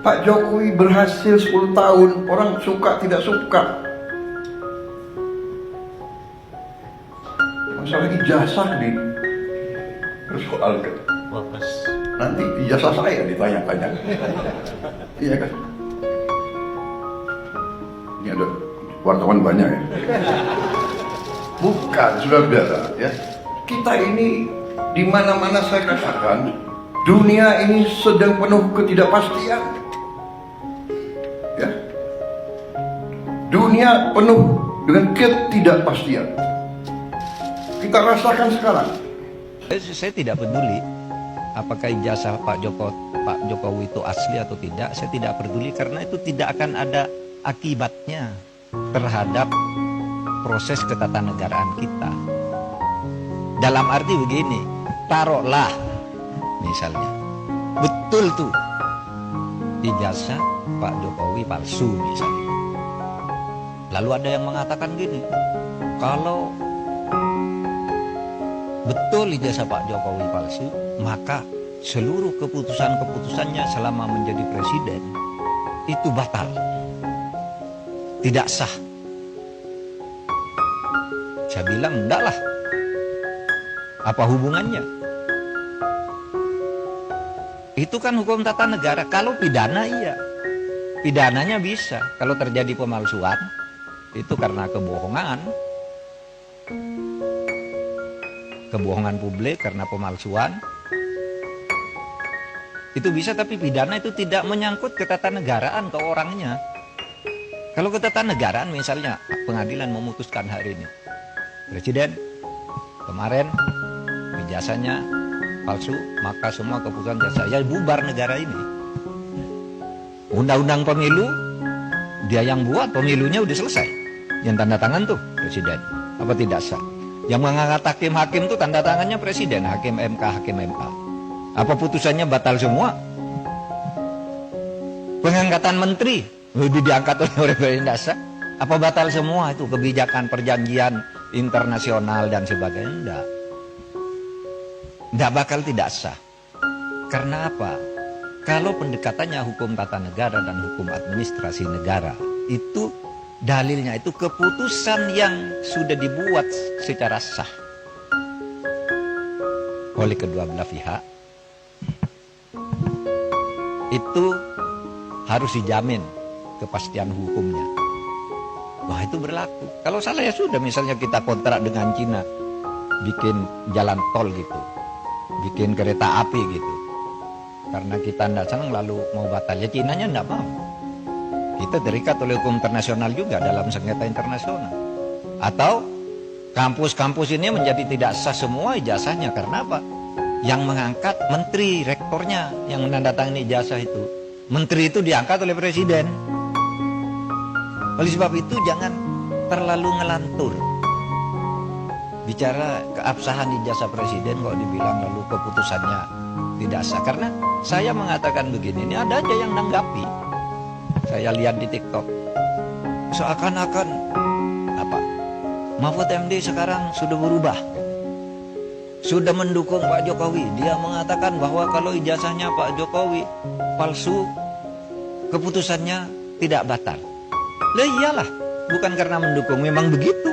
Pak Jokowi berhasil 10 tahun, orang suka tidak suka. Masalah ijazah persoalkan. Nanti ijazah saya ditanya-tanya. Iya kan? Ini ada wartawan banyak ya. Bukan, saudara-saudara ya. Kita ini di mana-mana saya katakan, dunia ini sedang penuh ketidakpastian. Ya. Dunia penuh dengan ketidakpastian. Kita rasakan sekarang. Saya tidak peduli apakah ijazah Pak Jokowi itu asli atau tidak. Saya tidak peduli karena itu tidak akan ada akibatnya terhadap proses ketatanegaraan kita. Dalam arti begini, taruhlah misalnya betul tuh ijazah Pak Jokowi palsu misalnya. Lalu ada yang mengatakan gini, kalau betul ijazah Pak Jokowi palsu, maka seluruh keputusan-keputusannya selama menjadi presiden itu batal, tidak sah. Saya bilang enggak lah. Apa hubungannya? Itu kan hukum tata negara. Kalau pidana iya, pidananya bisa. Kalau terjadi pemalsuan, itu karena kebohongan publik karena pemalsuan, itu bisa. Tapi pidana itu tidak menyangkut ketatanegaraan ke orangnya. Kalau ketatanegaraan misalnya pengadilan memutuskan hari ini, presiden kemarin ijazahnya palsu, maka semua keputusan saya bubar negara ini. Undang-undang pemilu dia yang buat, pemilunya udah selesai, yang tanda tangan tuh presiden, apa tidak sah? Yang mengangkat hakim-hakim tuh tanda tangannya presiden, hakim MK. Apa putusannya batal semua? Pengangkatan menteri diangkat oleh presiden, tidak sah? Apa batal semua itu kebijakan perjanjian internasional dan sebagainya? Tidak bakal tidak sah. Karena apa? Kalau pendekatannya hukum tata negara dan hukum administrasi negara, itu dalilnya itu keputusan yang sudah dibuat secara sah oleh kedua belah pihak, itu harus dijamin kepastian hukumnya. Wah, itu berlaku. Kalau salah ya sudah, misalnya kita kontrak dengan Cina, bikin jalan tol gitu, bikin kereta api gitu. Karena kita tidak senang lalu mau batal, ya Cinanya tidak mau. Kita terikat oleh hukum internasional juga dalam sengketa internasional. Atau kampus-kampus ini menjadi tidak sah semua ijazahnya. Karena apa? Yang mengangkat menteri, rektornya yang menandatangani ijazah itu. Menteri itu diangkat oleh presiden. Oleh sebab itu jangan terlalu ngelantur. Bicara keabsahan ijazah presiden kok dibilang lalu keputusannya tidak sah. Karena saya mengatakan begini, ini ada aja yang nanggapi. Saya lihat di TikTok, seakan-akan apa? Mahfud MD sekarang sudah berubah, sudah mendukung Pak Jokowi. Dia mengatakan bahwa kalau ijazahnya Pak Jokowi palsu, keputusannya tidak batal. Lah iyalah, bukan karena mendukung, memang begitu.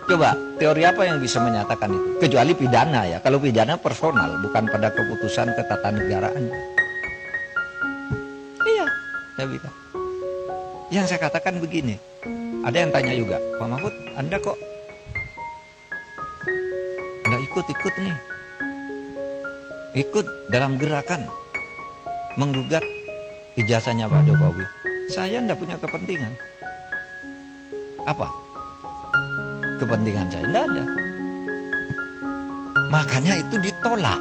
Coba, teori apa yang bisa menyatakan itu? Kecuali pidana ya. Kalau pidana personal, bukan pada keputusan ketatanegaraan. Iya, saya bilang. Yang saya katakan begini, ada yang tanya juga, Pak Mahfud, Anda kok nggak ikut-ikut nih? Ikut dalam gerakan menggugat ijazahnya Pak Jokowi. Saya tidak punya kepentingan. Apa? Kepentingan saya tidak ada. Makanya itu ditolak.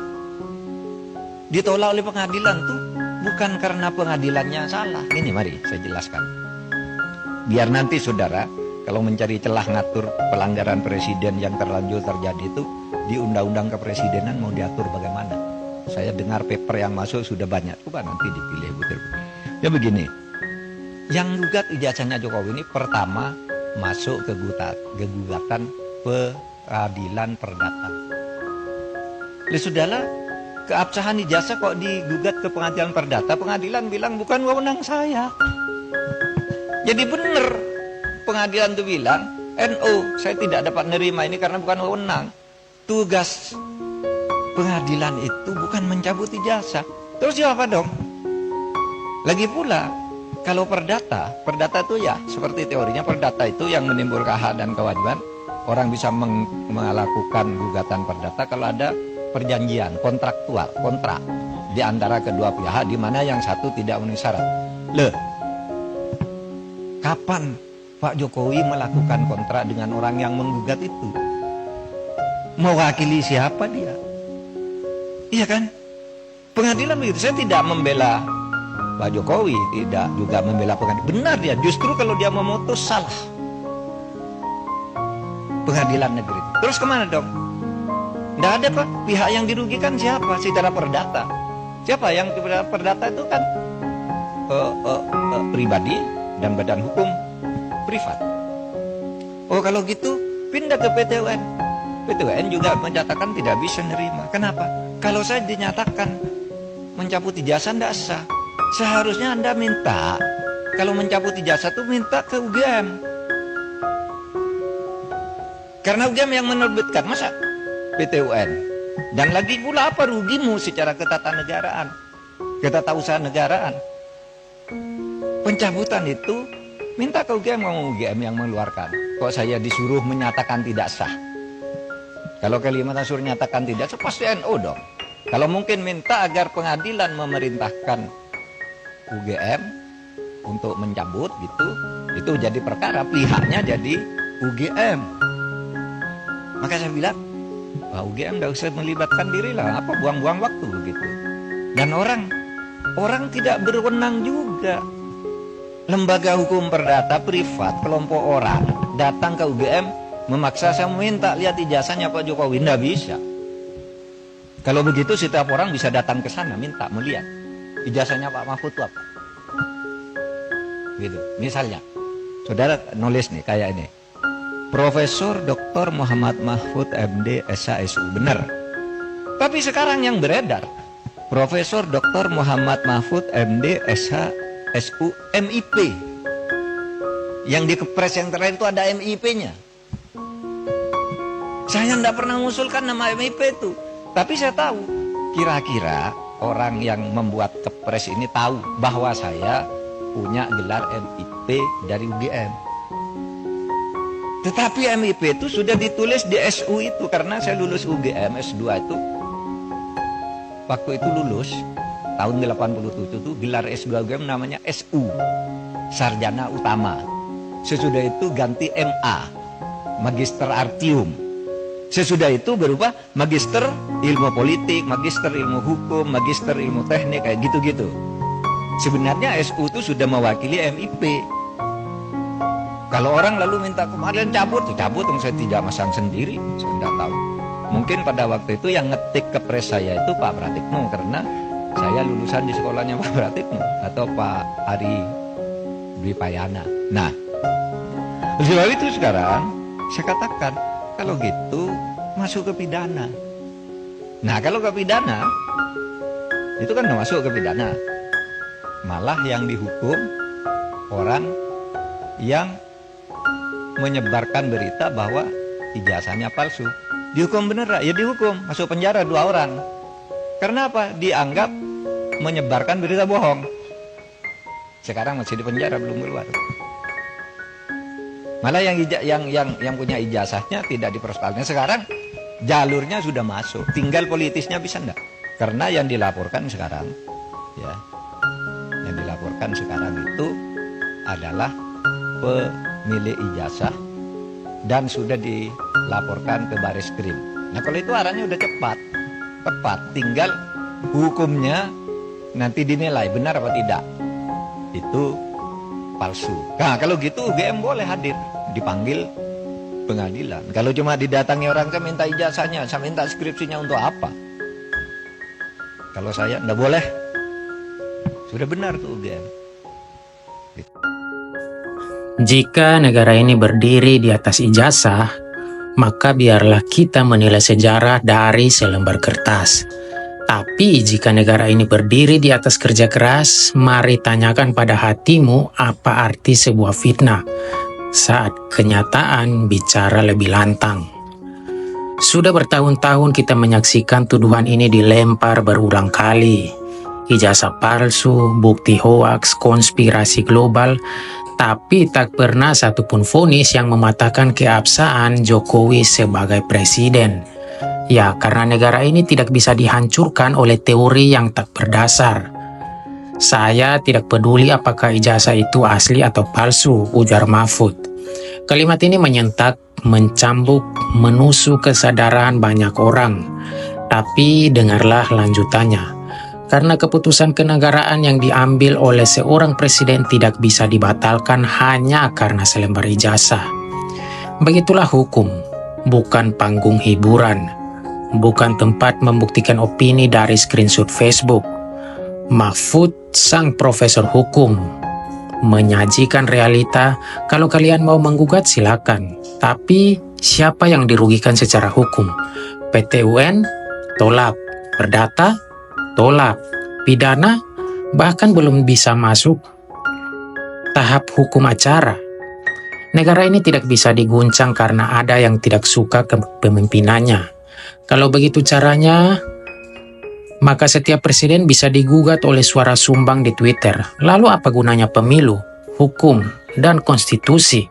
Ditolak oleh pengadilan tuh bukan karena pengadilannya salah. Ini mari saya jelaskan. Biar nanti saudara kalau mencari celah ngatur pelanggaran presiden yang terlanjur terjadi itu di undang-undang kepresidenan mau diatur bagaimana. Saya dengar paper yang masuk sudah banyak. Coba nanti dipilih butir. Ya begini. Yang gugat ijazahnya Jokowi ini pertama masuk ke gugatan peradilan perdata. Saudara, keabsahan ijazah kok digugat ke pengadilan perdata, pengadilan bilang bukan wewenang saya. Jadi benar pengadilan itu bilang, NO, saya tidak dapat nerima ini karena bukan wewenang. Tugas pengadilan itu bukan mencabut ijazah. Terus apa dong? Lagi pula, kalau perdata itu ya seperti teorinya, perdata itu yang menimbulkan hak dan kewajiban. Orang bisa melakukan gugatan perdata kalau ada perjanjian kontraktual, kontrak di antara kedua pihak di mana yang satu tidak memenuhi syarat. Kapan Pak Jokowi melakukan kontrak dengan orang yang menggugat itu? Mewakili siapa dia? Iya kan? Pengadilan begitu. Saya tidak membela Pak Jokowi, tidak juga membela pengadilan. Benar dia, justru kalau dia memutus salah pengadilan negeri. Terus kemana dong? Tidak ada Pak. Pihak yang dirugikan siapa? Secara perdata. Siapa yang perdata itu kan pribadi dan badan hukum privat. Oh kalau gitu pindah ke PT UN. PT UN juga menyatakan tidak bisa nerima. Kenapa? Kalau saya dinyatakan mencabut ijazah tidak sah. Seharusnya Anda minta, kalau mencabut ijazah itu minta ke UGM. Karena UGM yang menerbitkan, masa PT UN? Dan lagi pula apa rugimu secara ketatanegaraan, ketatausahaan negaraan? Pencabutan itu minta ke UGM, mau UGM yang mengeluarkan. Kok saya disuruh menyatakan tidak sah? Kalau Kalimantan suruh nyatakan tidak sah, pasti NO dong. Kalau mungkin minta agar pengadilan memerintahkan UGM untuk mencabut gitu, itu jadi perkara, pihaknya jadi UGM. Maka saya bilang, UGM nggak usah melibatkan diri lah, apa buang-buang waktu begitu. Dan orang tidak berwenang juga. Lembaga hukum perdata privat, kelompok orang datang ke UGM memaksa saya minta lihat ijazahnya Pak Jokowi, nggak bisa. Kalau begitu setiap orang bisa datang ke sana minta melihat ijazahnya Pak Mahfud itu apa. Gitu. Misalnya, saudara nulis nih kayak ini. Profesor Dr. Muhammad Mahfud MD SHSU, benar. Tapi sekarang yang beredar Profesor Dr. Muhammad Mahfud MD SHSU MIP. Yang di kepres yang terakhir itu ada MIP-nya. Saya tidak pernah mengusulkan nama MIP itu. Tapi saya tahu kira-kira orang yang membuat kepres ini tahu bahwa saya punya gelar MIP dari UGM. Tetapi MIP itu sudah ditulis di SU itu, karena saya lulus UGM S2 itu. Waktu itu lulus tahun 87 itu gelar S2 UGM namanya SU, Sarjana Utama. Sesudah itu ganti MA, Magister Artium. Sesudah itu berubah Magister Ilmu Politik, Magister Ilmu Hukum, Magister Ilmu Teknik, kayak gitu-gitu. Sebenarnya SU itu sudah mewakili MIP. Kalau orang lalu minta kemarin cabut, saya tidak masang sendiri, saya tidak tahu. Mungkin pada waktu itu yang ngetik kepres saya itu Pak Pratikno, karena saya lulusan di sekolahnya Pak Pratikno atau Pak Ari Dwi Payana. Nah, sebab itu sekarang saya katakan kalau gitu masuk ke pidana. Nah kalau ke pidana itu kan masuk ke pidana, malah yang dihukum orang yang menyebarkan berita bahwa ijazahnya palsu. Dihukum bener, ya dihukum, masuk penjara 2 orang. Karena apa? Dianggap menyebarkan berita bohong. Sekarang masih di penjara, belum keluar. Malah yang punya ijazahnya tidak dipersoalkan. Sekarang jalurnya sudah masuk, tinggal politisnya bisa enggak? Karena yang dilaporkan sekarang, ya, yang dilaporkan sekarang itu adalah pemilik ijazah dan sudah dilaporkan ke Bareskrim. Nah kalau itu arahnya udah tepat, tinggal hukumnya nanti dinilai benar apa tidak itu palsu. Nah kalau gitu UGM boleh hadir, dipanggil pengadilan. Kalau cuma didatangi orang, saya minta ijazahnya, saya minta skripsinya untuk apa? Kalau saya enggak boleh, sudah benar tuh UGM. Jika negara ini berdiri di atas ijazah, maka biarlah kita menilai sejarah dari selembar kertas. Tapi jika negara ini berdiri di atas kerja keras, mari tanyakan pada hatimu apa arti sebuah fitnah saat kenyataan bicara lebih lantang. Sudah bertahun-tahun kita menyaksikan tuduhan ini dilempar berulang kali. Ijazah palsu, bukti hoaks, konspirasi global, tapi tak pernah satupun vonis yang mematahkan keabsahan Jokowi sebagai presiden. Ya, karena negara ini tidak bisa dihancurkan oleh teori yang tak berdasar. Saya tidak peduli apakah ijazah itu asli atau palsu, ujar Mahfud. Kalimat ini menyentak, mencambuk, menusuk kesadaran banyak orang. Tapi dengarlah lanjutannya. Karena keputusan kenegaraan yang diambil oleh seorang presiden tidak bisa dibatalkan hanya karena selembar ijazah. Begitulah hukum, bukan panggung hiburan. Bukan tempat membuktikan opini dari screenshot Facebook. Mahfud, sang profesor hukum, menyajikan realita. Kalau kalian mau menggugat silakan. Tapi siapa yang dirugikan secara hukum? PT UN tolak, perdata tolak, pidana bahkan belum bisa masuk tahap hukum acara. Negara ini tidak bisa diguncang karena ada yang tidak suka kepemimpinannya. Kalau begitu caranya, maka setiap presiden bisa digugat oleh suara sumbang di Twitter. Lalu apa gunanya pemilu, hukum, dan konstitusi?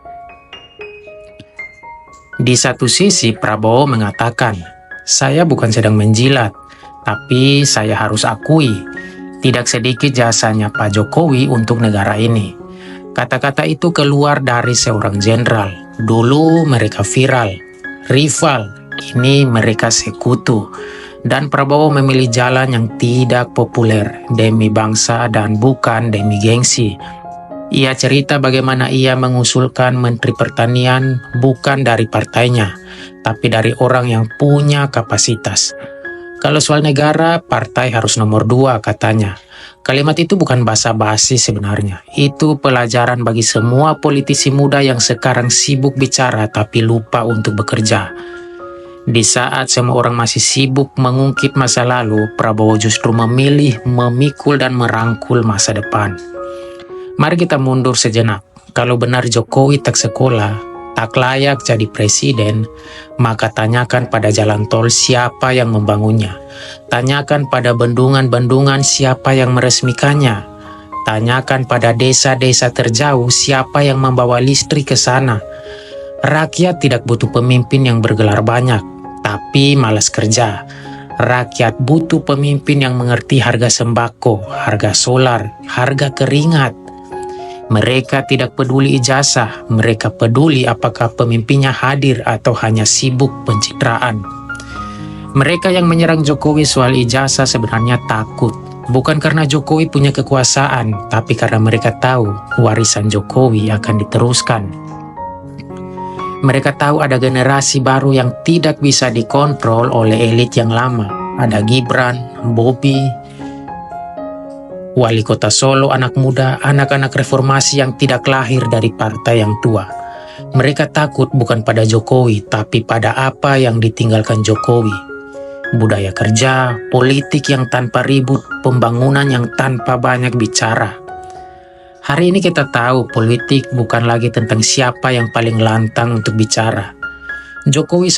Di satu sisi Prabowo mengatakan, saya bukan sedang menjilat, tapi saya harus akui, tidak sedikit jasanya Pak Jokowi untuk negara ini. Kata-kata itu keluar dari seorang jenderal. Dulu mereka viral, rival, kini mereka sekutu. Dan Prabowo memilih jalan yang tidak populer demi bangsa dan bukan demi gengsi. Ia cerita bagaimana ia mengusulkan Menteri Pertanian bukan dari partainya, tapi dari orang yang punya kapasitas. Kalau soal negara, partai harus nomor 2 katanya. Kalimat itu bukan basa-basi sebenarnya. Itu pelajaran bagi semua politisi muda yang sekarang sibuk bicara tapi lupa untuk bekerja. Di saat semua orang masih sibuk mengungkit masa lalu, Prabowo justru memilih memikul dan merangkul masa depan. Mari kita mundur sejenak. Kalau benar Jokowi tak sekolah, tak layak jadi presiden, maka tanyakan pada jalan tol siapa yang membangunnya. Tanyakan pada bendungan-bendungan siapa yang meresmikannya. Tanyakan pada desa-desa terjauh siapa yang membawa listrik ke sana. Rakyat tidak butuh pemimpin yang bergelar banyak, tapi malas kerja. Rakyat butuh pemimpin yang mengerti harga sembako, harga solar, harga keringat. Mereka tidak peduli ijazah, mereka peduli apakah pemimpinnya hadir atau hanya sibuk pencitraan. Mereka yang menyerang Jokowi soal ijazah sebenarnya takut. Bukan karena Jokowi punya kekuasaan, tapi karena mereka tahu warisan Jokowi akan diteruskan. Mereka tahu ada generasi baru yang tidak bisa dikontrol oleh elit yang lama. Ada Gibran, Bobi, Wali Kota Solo, anak muda, anak-anak reformasi yang tidak lahir dari partai yang tua. Mereka takut bukan pada Jokowi, tapi pada apa yang ditinggalkan Jokowi. Budaya kerja, politik yang tanpa ribut, pembangunan yang tanpa banyak bicara. Hari ini kita tahu politik bukan lagi tentang siapa yang paling lantang untuk bicara. Jokowi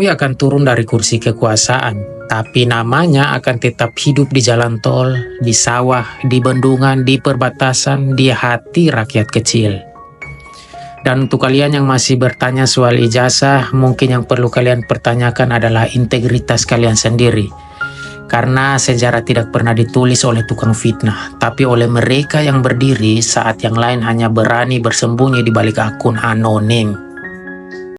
akan turun dari kursi kekuasaan, tapi namanya akan tetap hidup di jalan tol, di sawah, di bendungan, di perbatasan, di hati rakyat kecil. Dan untuk kalian yang masih bertanya soal ijazah, mungkin yang perlu kalian pertanyakan adalah integritas kalian sendiri. Karena sejarah tidak pernah ditulis oleh tukang fitnah, tapi oleh mereka yang berdiri saat yang lain hanya berani bersembunyi di balik akun anonim.